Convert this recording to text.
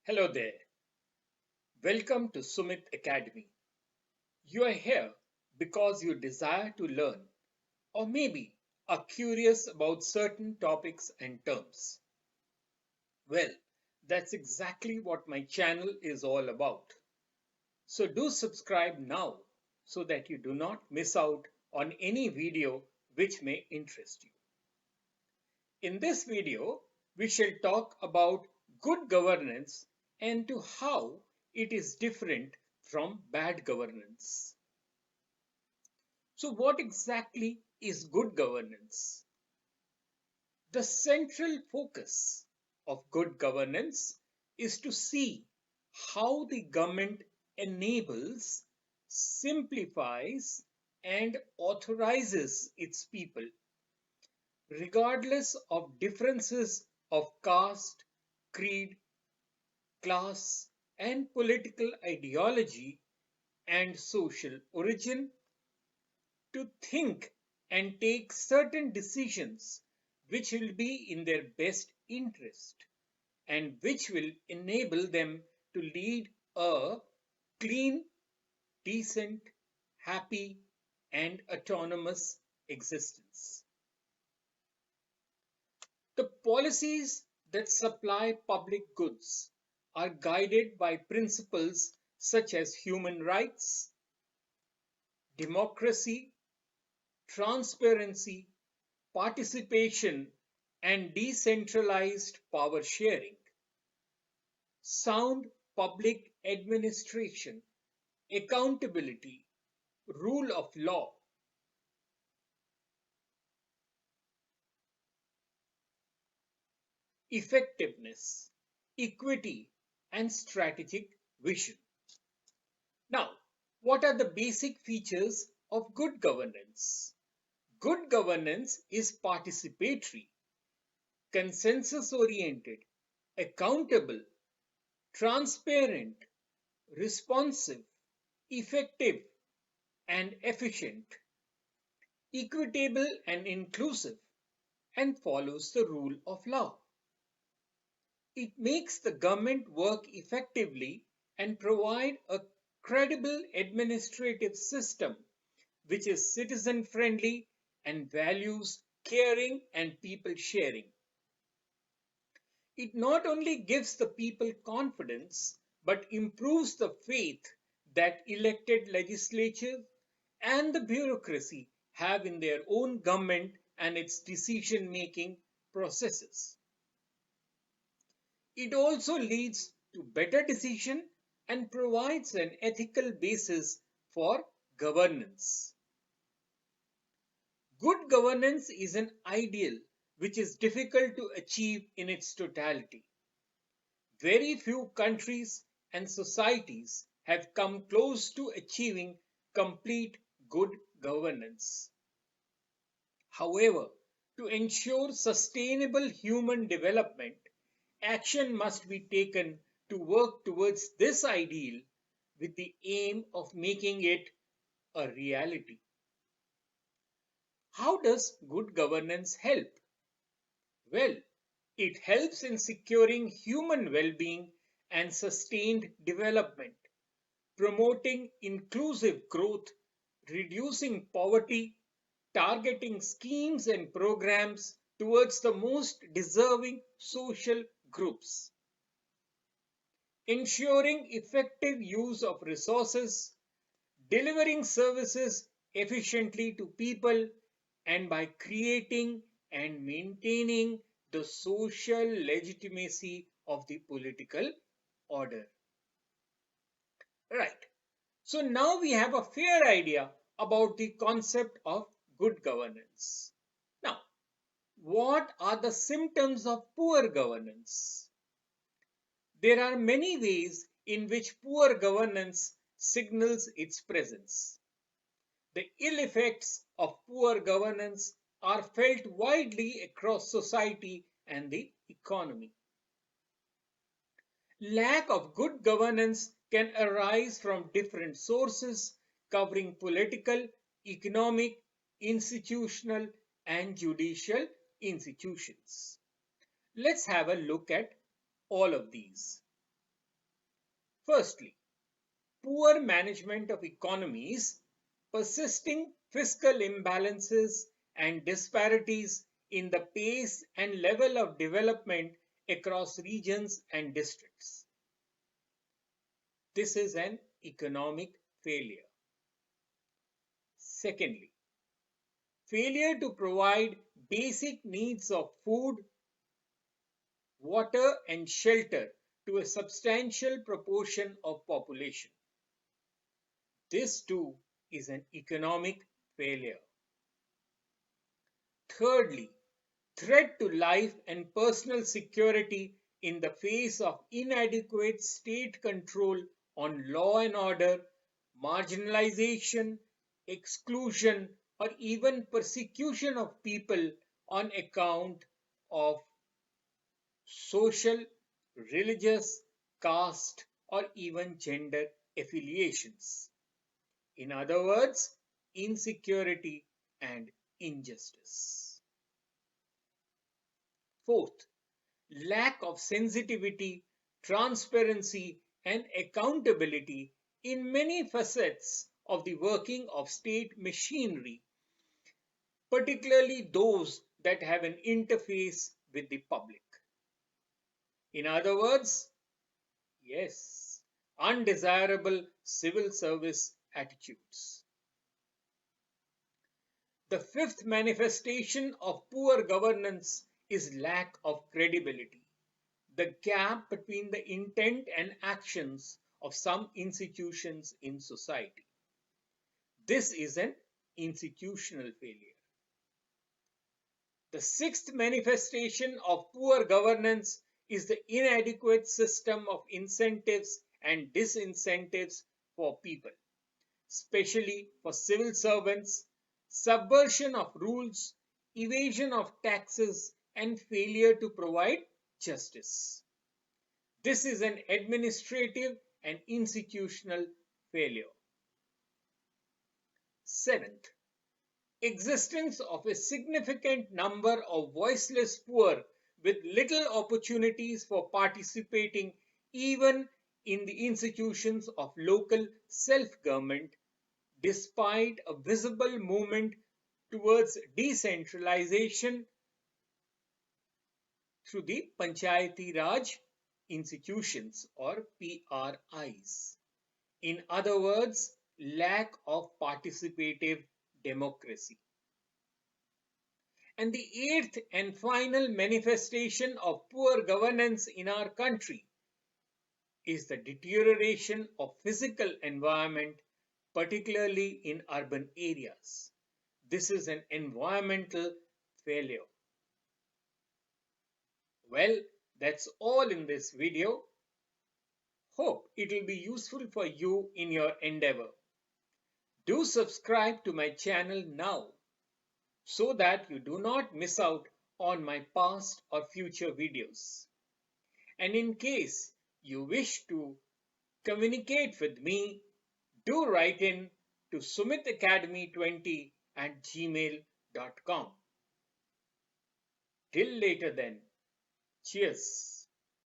Hello there. Welcome to Sumit Academy. You are here because you desire to learn, or maybe are curious about certain topics and terms. Well, that's exactly what my channel is all about. So do subscribe now so that you do not miss out on any video which may interest you. In this video, we shall talk about good governance and to how it is different from bad governance. So what exactly is good governance? The central focus of good governance is to see how the government enables, simplifies, and authorizes its people regardless of differences of caste, creed, class, and political ideology and social origin, to think and take certain decisions which will be in their best interest and which will enable them to lead a clean, decent, happy, and autonomous existence. The policies that supply public goods are guided by principles such as human rights, democracy, transparency, participation, and decentralized power sharing. Sound public administration, accountability, rule of law, effectiveness, equity, and strategic vision. Now, what are the basic features of good governance? Good governance is participatory, consensus oriented, accountable, transparent, responsive, effective, and efficient, equitable and inclusive, and follows the rule of law. It makes the government work effectively and provide a credible administrative system which is citizen friendly and values caring and people sharing. It not only gives the people confidence but improves the faith that elected legislatures and the bureaucracy have in their own government and its decision making processes. It also leads to better decision and provides an ethical basis for governance. Good governance is an ideal which is difficult to achieve in its totality. Very few countries and societies have come close to achieving complete good governance. However, to ensure sustainable human development, action must be taken to work towards this ideal with the aim of making it a reality. How does good governance help? Well, it helps in securing human well being and sustained development, promoting inclusive growth, reducing poverty, targeting schemes and programs towards the most deserving social groups, ensuring effective use of resources, delivering services efficiently to people, and by creating and maintaining the social legitimacy of the political order. Right. So now we have a fair idea about the concept of good governance. Now, what are the symptoms of poor governance? There are many ways in which poor governance signals its presence. The ill effects of poor governance are felt widely across society and the economy. Lack of good governance can arise from different sources covering political, economic, institutional, and judicial institutions. Let's have a look at all of these. Firstly, poor management of economies, persisting fiscal imbalances, and disparities in the pace and level of development across regions and districts. This is an economic failure. Secondly, failure to provide basic needs of food, water, and shelter to a substantial proportion of population. This too is an economic failure. Thirdly, threat to life and personal security in the face of inadequate state control on law and order, marginalization, exclusion, or even persecution of people on account of social, religious, caste, or even gender affiliations. In other words, insecurity and injustice. Fourth, lack of sensitivity, transparency, and accountability in many facets of the working of state machinery, particularly those that have an interface with the public. In other words, yes, undesirable civil service attitudes. The fifth manifestation of poor governance is lack of credibility. The gap between the intent and actions of some institutions in society. This is an institutional failure. The sixth manifestation of poor governance is the inadequate system of incentives and disincentives for people, especially for civil servants, subversion of rules, evasion of taxes, and failure to provide justice. This is an administrative and institutional failure. Seventh, existence of a significant number of voiceless poor with little opportunities for participating even in the institutions of local self-government despite a visible movement towards decentralization through the Panchayati Raj institutions or PRIs. In other words, lack of participative democracy. And the eighth and final manifestation of poor governance in our country is the deterioration of physical environment, particularly in urban areas. This is an environmental failure. Well, that's all in this video. Hope it will be useful for you in your endeavor. Do subscribe to my channel now so that you do not miss out on my past or future videos. And in case you wish to communicate with me, do write in to sumitacademy20@gmail.com. Till later then, cheers.